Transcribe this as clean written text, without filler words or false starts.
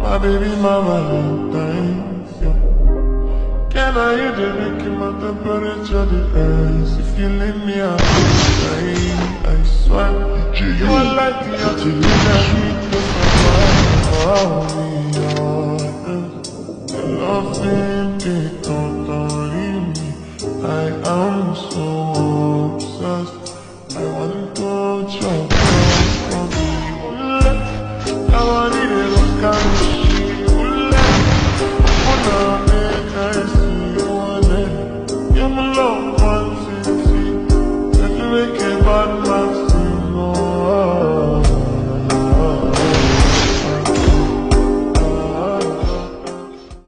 My baby, my Valentine. Can I hear the making my temperature the rise? If you leave me, I'll die. I swear, you are like the oxygen I need to survive. Loving it, don't leave me. I am so obsessed. I want